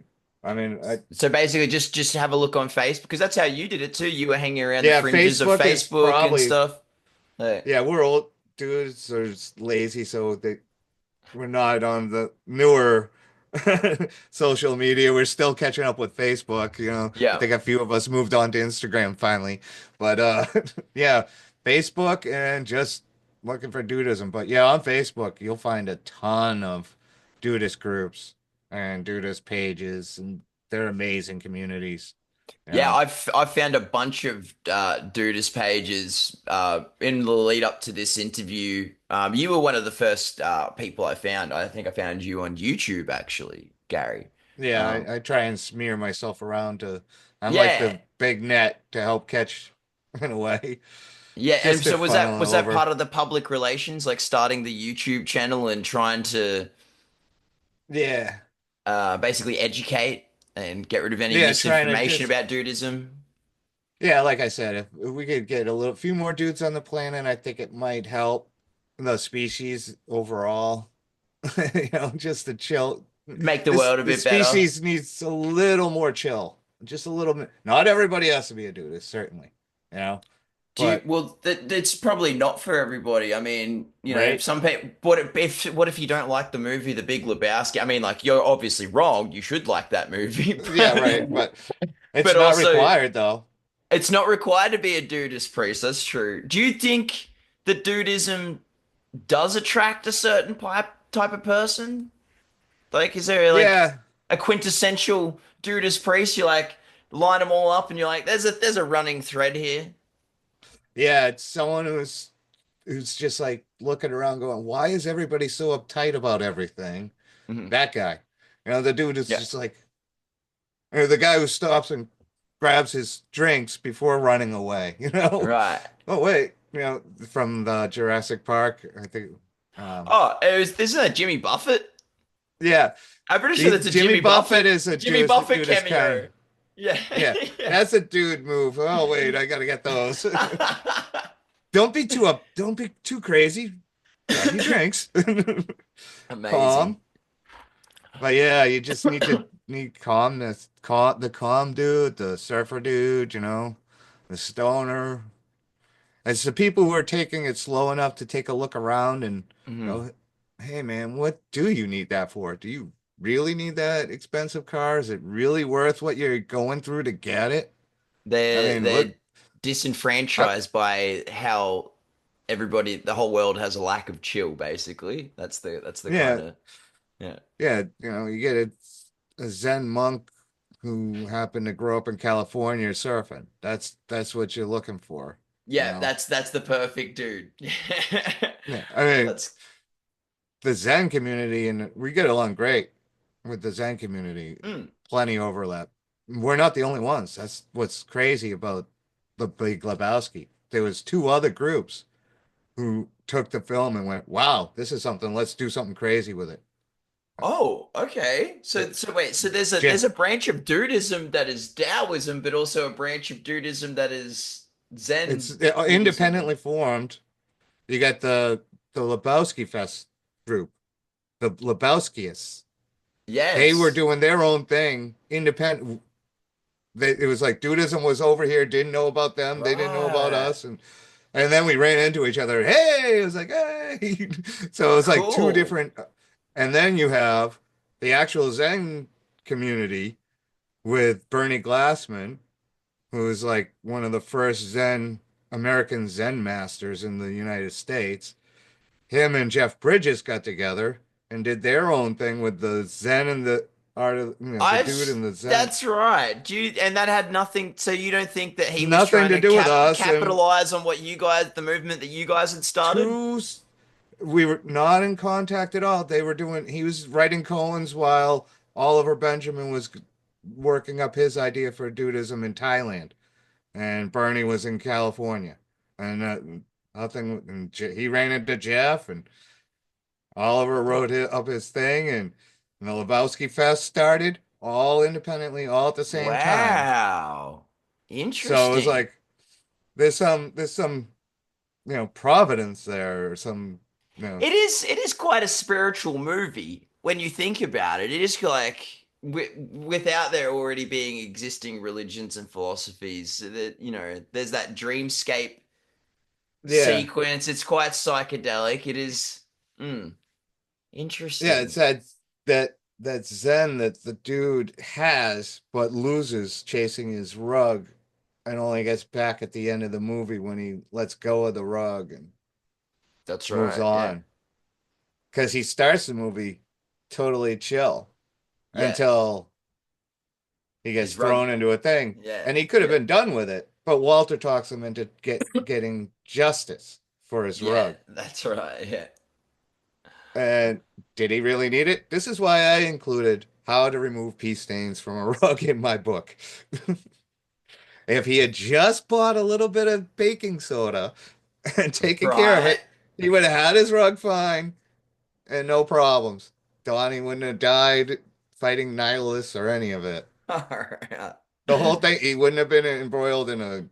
I mean, So basically, just have a look on Facebook because that's how you did it too. You were hanging around the yeah, fringes of Facebook is Facebook and probably, stuff. Like, yeah, we're old dudes are just lazy. So we're not on the newer social media. We're still catching up with Facebook. I yeah. think a few of us moved on to Instagram finally. But yeah, Facebook and just looking for Dudeism. But yeah, on Facebook, you'll find a ton of Dudeist groups and Dudeist pages, and they're amazing communities. You Yeah, know. I've found a bunch of Dudeist pages in the lead up to this interview. You were one of the first people I found. I think I found you on YouTube actually, Gary. Yeah, Um, I try and smear myself around to, I'm like yeah, the big net to help catch in a way, yeah. And just to so was that funnel was that over. part of the public relations, like starting the YouTube channel and trying to Yeah. basically educate and get rid of any Yeah, trying to misinformation just about Dudeism? yeah, like I said, if we could get a little few more dudes on the planet, I think it might help the species overall. Just to chill. Make the This world a the bit better. species needs a little more chill. Just a little bit. Not everybody has to be a dudist, certainly. You know, but Well, it's probably not for everybody. I mean, right? some people, what if you don't like the movie The Big Lebowski? I mean, like, you're obviously wrong. You should like that movie, Yeah, right. But it's but not also, required though. it's not required to be a dudist priest. That's true. Do you think that dudism does attract a certain type of person? Like, is there like Yeah, a quintessential dudist priest? You like line them all up, and you're like, there's a running thread here. yeah. It's someone who's just like looking around, going, "Why is everybody so uptight about everything?" Mhm. That guy. The dude is Yeah. just like, or the guy who stops and grabs his drinks before running away, Right. Oh, wait, from the Jurassic Park, I think. Oh, isn't that Jimmy Buffett? Yeah, I'm pretty sure that's a Jimmy Buffett is a Jimmy Buffett dude is kind. cameo. Yeah. Yeah, Yeah. that's a dude move. Oh, wait, I gotta get those. Don't be too crazy. Grab your drinks. Amazing. Calm. But yeah, you just need calmness. The calm dude, the surfer dude, the stoner. It's the people who are taking it slow enough to take a look around and Mhm. go, hey man, what do you need that for? Do you really need that expensive car? Is it really worth what you're going through to get it? I mean, They're look, I, disenfranchised by how the whole world has a lack of chill, basically. That's the kind yeah, of yeah. yeah, you get a Zen monk who happened to grow up in California surfing. That's what you're looking for, you Yeah, know. that's the perfect dude. Yeah, I mean, That's the Zen community, and we get along great with the Zen community. mm. Plenty overlap. We're not the only ones. That's what's crazy about the Big Lebowski. There was two other groups who took the film and went, "Wow, this is something. Let's do something crazy with it." Oh, okay. The- So wait, so there's a Je- there's a branch of Dudeism that is Taoism, but also a branch of Dudeism that is it's Zen Buddhism independently then. formed. You got the Lebowski Fest group, the Lebowskiists. They were Yes. doing their own thing, independent. It was like Dudeism was over here, didn't know about them, they didn't know about Right. us, and then we ran into each other. Hey, it was like, hey. So it was like two Cool. different. And then you have the actual Zen community with Bernie Glassman, who was like one of the first American Zen masters in the United States. Him and Jeff Bridges got together and did their own thing with the Zen and the art of, the dude and the Zen. That's right. And that had nothing, so you don't think that he was Nothing trying to to do with us. And capitalize on what the movement that you guys had started? two we were not in contact at all. He was writing Cohen's while Oliver Benjamin was working up his idea for Dudeism in Thailand, and Bernie was in California, and nothing. And he ran into Jeff, and Oliver wrote up his thing, and the Lebowski Fest started all independently, all at the same time. Wow. So it was Interesting. like there's some providence there, or some you know It is quite a spiritual movie when you think about it. It is like without there already being existing religions and philosophies that there's that dreamscape yeah. sequence. It's quite psychedelic. It is Yeah, it's interesting. that Zen that the dude has but loses chasing his rug, and only gets back at the end of the movie when he lets go of the rug and That's moves right. Yeah. on. Because he starts the movie totally chill Yeah. until he gets His rug. thrown into a thing, Yeah. and he could have Yeah. been done with it, but Walter talks him into getting justice for his Yeah. rug. That's right. Yeah. And did he really need it? This is why I included how to remove pee stains from a rug in my book. If he had just bought a little bit of baking soda and taken care of Right. it, he would have had his rug fine and no problems. Donnie wouldn't have died fighting nihilists or any of it. All right. The whole thing, he wouldn't have been embroiled in a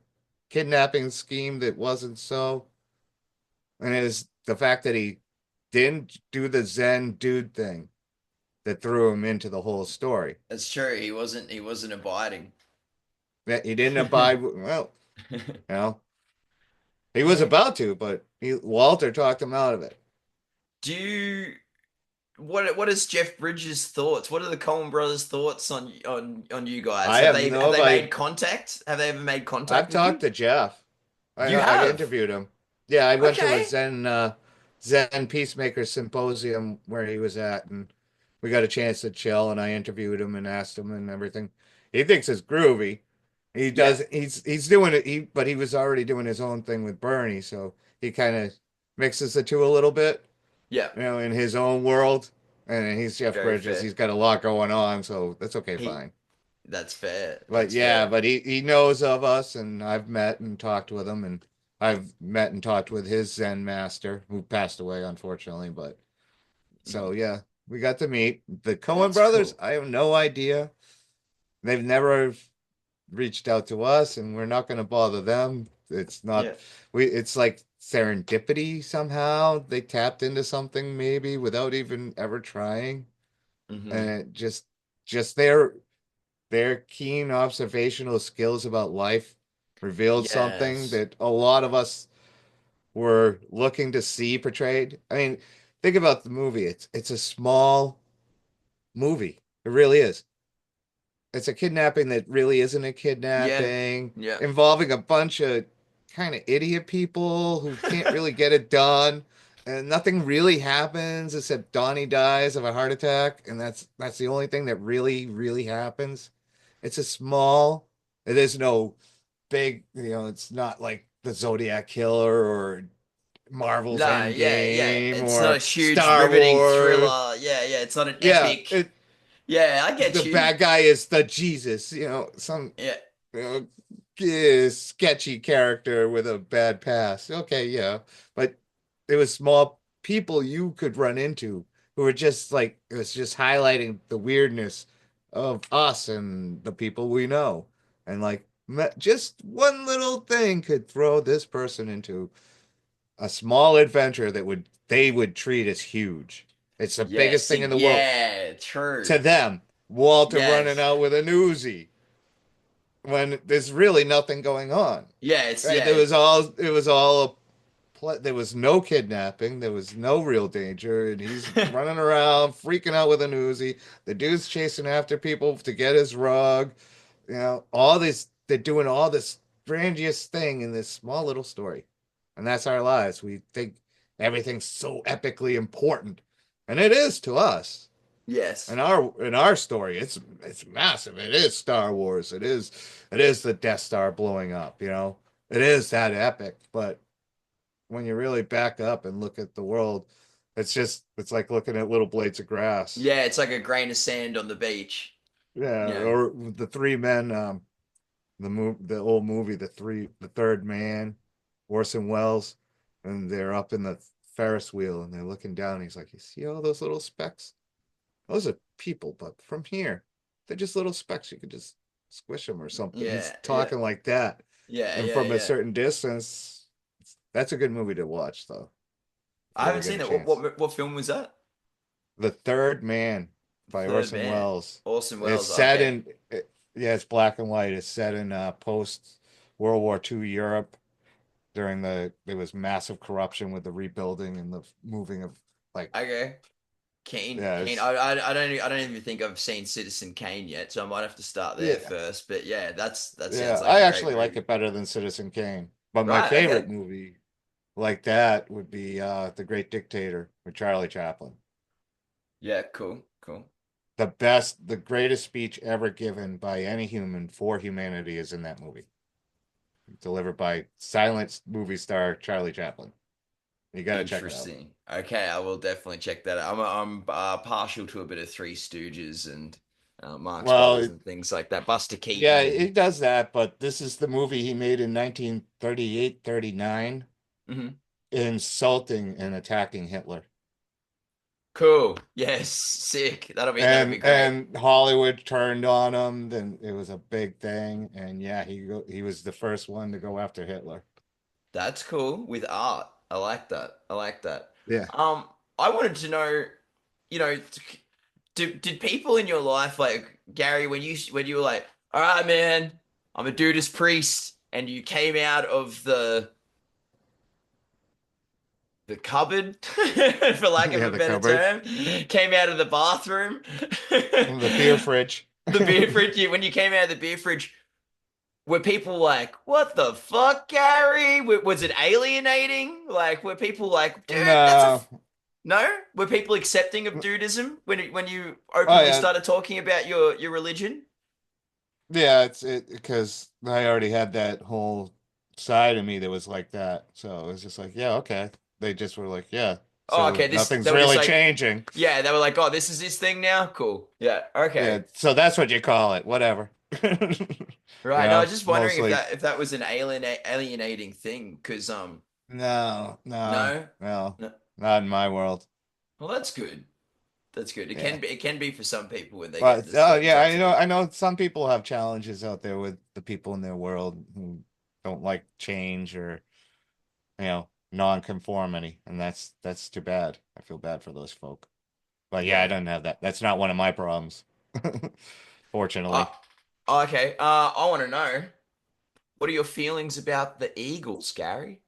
kidnapping scheme that wasn't so. And it is the fact that he didn't do the Zen dude thing that threw him into the whole story. That's true. He wasn't abiding. That he didn't abide, well, you know, he was Hey, about to, but Walter talked him out of it. do you what is Jeff Bridges' thoughts? What are the Coen brothers' thoughts on you guys? I Have have they no have they idea. made contact? Have they ever made contact I've with talked you? to Jeff. You I've have. interviewed him. Yeah, I went to a Okay. Zen Peacemaker symposium where he was at, and we got a chance to chill. And I interviewed him and asked him and everything. He thinks it's groovy. He Yeah. does. He's doing it. But he was already doing his own thing with Bernie, so he kind of mixes the two a little bit, Yeah. in his own world. And he's Jeff Very Bridges. fair. He's got a lot going on, so that's okay, He fine. That's fair. But That's yeah, fair. but he knows of us, and I've met and talked with him, and I've met and talked with his Zen master, who passed away unfortunately. But so Mhm. yeah, we got to meet the Coen That's brothers. cool. I have no idea. They've never reached out to us, and we're not going to bother them. It's not Yeah. we. It's like serendipity somehow. They tapped into something maybe without even ever trying, and Hmm. just their keen observational skills about life revealed something Yes. that a lot of us were looking to see portrayed. I mean, think about the movie. It's a small movie. It really is. It's a kidnapping that really isn't a Yeah. kidnapping, Yeah. involving a bunch of kind of idiot people who can't really get it done. And nothing really happens except Donnie dies of a heart attack, and that's the only thing that really happens. It's a small. It is no big. It's not like the Zodiac Killer or Marvel's No, yeah, yeah. Endgame It's not a or huge, Star riveting Wars. thriller. Yeah, yeah. It's not an Yeah, epic. Yeah, I the get you. bad guy is the Jesus. Some Yeah. you know, sketchy character with a bad past. Okay, yeah, but it was small people you could run into who were just like it was just highlighting the weirdness of us and the people we know, and like just one little thing could throw this person into a small adventure that would they would treat as huge. It's the biggest Yes. thing in the world Yeah. True. to them. Walter running Yes. out with an Uzi when there's really nothing going on. Yeah. It's Right? yeah. There was no kidnapping, there was no real danger, and he's running around freaking out with an Uzi. The dude's chasing after people to get his rug. All this they're doing all this grandiose thing in this small little story. And that's our lives. We think everything's so epically important. And it is to us. In Yes. our story, it's massive. It is Star Wars. It is the Death Star blowing up, It is that epic. But when you really back up and look at the world, it's like looking at little blades of grass. Yeah. It's like a grain of sand on the beach. Yeah, Yeah. or the three men, the old movie, the third man, Orson Welles, and they're up in the Ferris wheel and they're looking down. He's like, "You see all those little specks? Those are people, but from here, they're just little specks. You could just squish them or something." He's Yeah, yeah, talking like that. yeah, And yeah, from a yeah. certain distance, that's a good movie to watch, though, if I you ever haven't get seen a that. chance. What film was that? The Third Man by Third Orson Man. Welles. Orson It's Welles. set Okay. in, yeah, it's black and white. It's set in post World War II Europe during there was massive corruption with the rebuilding and the moving of like, Okay. Kane. yeah, Kane. it's, I don't even think I've seen Citizen Kane yet, so I might have to start there yeah, first. But yeah, that yeah. sounds like I a great actually like movie. it better than Citizen Kane. But my Right. favorite Okay. movie like that would be The Great Dictator with Charlie Chaplin. Yeah. Cool. Cool. The greatest speech ever given by any human for humanity is in that movie, delivered by silent movie star Charlie Chaplin. You got to check it out. Interesting. Okay, I will definitely check that out. I'm partial to a bit of Three Stooges and Marx Brothers Well, and things like that. Buster yeah, Keaton and it does that, but this is the movie he made in 1938, 39, Mhm. insulting and attacking Hitler. Cool. Yes, sick. That'll be great. And Hollywood turned on him, then it was a big thing, and yeah, he was the first one to go after Hitler. That's cool with art. I like that. I like that. Yeah. Um, I wanted to know, you know, did people in your life like Gary when you were like, all right, man, I'm a Dudeist priest, and you came out of the cupboard, for lack of Yeah, a the better cupboard, term, came out of the bathroom, the beer fridge. the beer fridge. When you came out of the beer fridge, were people like, "What the fuck, Gary?" Was it alienating? Like, were people like, "Dude, that's a No. no"? Were people accepting of Dudeism when you Oh openly yeah, started talking about your religion? yeah, it's it because I already had that whole side of me that was like that. So it was just like, yeah, okay. They just were like, yeah. Oh, So okay. They nothing's were just really like, changing. yeah, they were like, "Oh, this is this thing now." Cool. Yeah. Yeah, Okay. so that's what you call it, whatever. Right. No, I was just wondering Mostly if that was an alienating thing, because no, no, no, no, no. not in my world. Well, that's good. That's good. Yeah. It can be for some people when they get But into oh certain yeah, types of things. I know some people have challenges out there with the people in their world who don't like change or non-conformity, and that's too bad. I feel bad for those folk. But yeah, I Yeah. don't have that. That's not one of my problems. Uh, Fortunately, okay. I want to know, what are your feelings about the Eagles, Gary?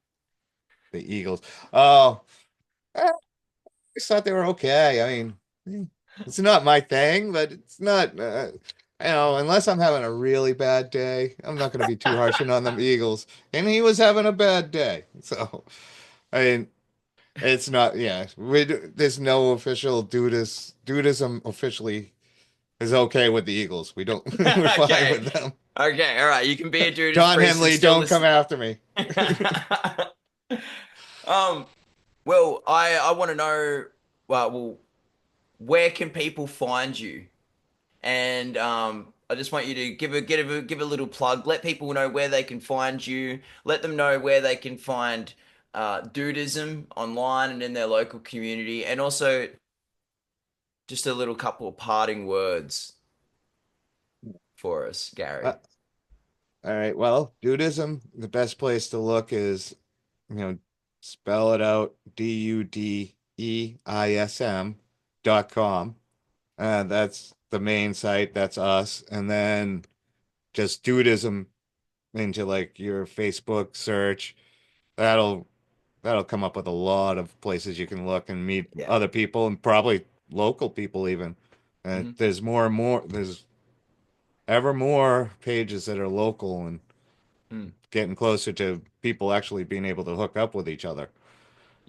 the Eagles. Oh, I thought they were okay. I mean, it's not my thing, but it's not. Unless I'm having a really bad day, I'm not going to be too harsh on them Eagles. And he was having a bad day, so I mean, it's not. Yeah, there's no official Dudeism officially is okay with the Eagles. We don't. We're fine Okay. with them. Okay. All right. You can be a Judas Don Priest and Henley, still don't come listen. after me. Um. Well, I want to know. Well, where can people find you? And I just want you to give a little plug. Let people know where they can find you. Let them know where they can find Dudeism online and in their local community. And also just a little couple of parting words for us, Uh, Gary. all right. Well, Dudeism, the best place to look is, you know, spell it out, Dudeism.com. That's the main site. That's us. And then just Dudeism into like your Facebook search. That'll that'll come up with a lot of places you can look and meet Yeah. other people and probably local people even. Hmm. There's more and more. There's ever more pages that are local and Mm. getting closer to people actually being able to hook up with each other.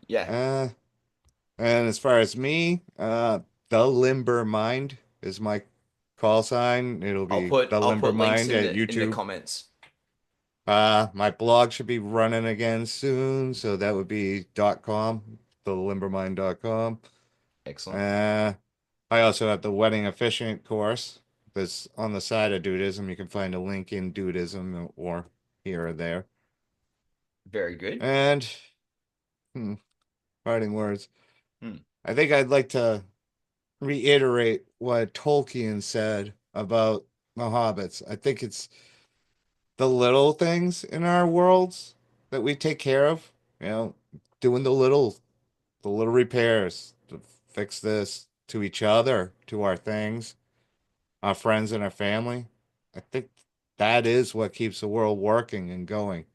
Yeah. Uh, and as far as me, the Limber Mind is my call sign. It'll be the I'll Limber put links Mind at in the YouTube. comments. My blog should be running again soon, so that would be .com, thelimbermind.com. Excellent. Uh, I also have the Wedding Efficient course that's on the side of Dudeism. You can find a link in Dudeism or here or there. Very good. And hmm, parting words. Hmm. I think I'd like to reiterate what Tolkien said about the hobbits. I think it's the little things in our worlds that we take care of, you know, doing the little repairs to fix this to each other, to our things, our friends and our family. I think that is what keeps the world working and going.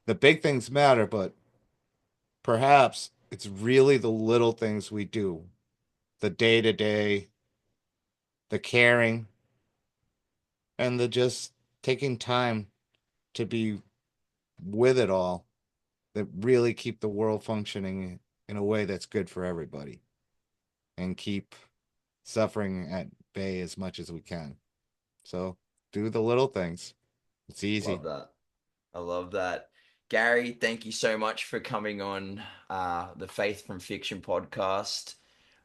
The big things matter, but perhaps it's really the little things we do, the day to day, the caring, and the just taking time to be with it all that really keep the world functioning in a way that's good for everybody and keep suffering at bay as much as we can. So do the little things. It's easy. Love that. I love that. Gary, thank you so much for coming on the Faith from Fiction podcast.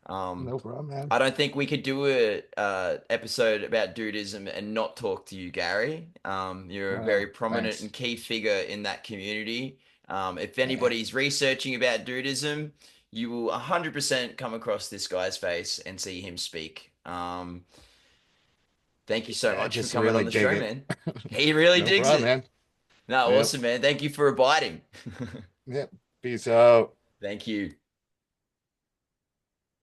Um, No problem, man. I don't think we could do a episode about Dudeism and not talk to you, Gary. You're a very Well, prominent thanks. and key figure in that community. If Eh, anybody's researching about Dudeism, you will 100% come across this guy's face and see him speak. Thank you so I much for just coming really on the dig show, it. man. He really No digs problem, it. man. No, Yep. awesome, man. Thank you for abiding. Yep. Peace out. Thank you.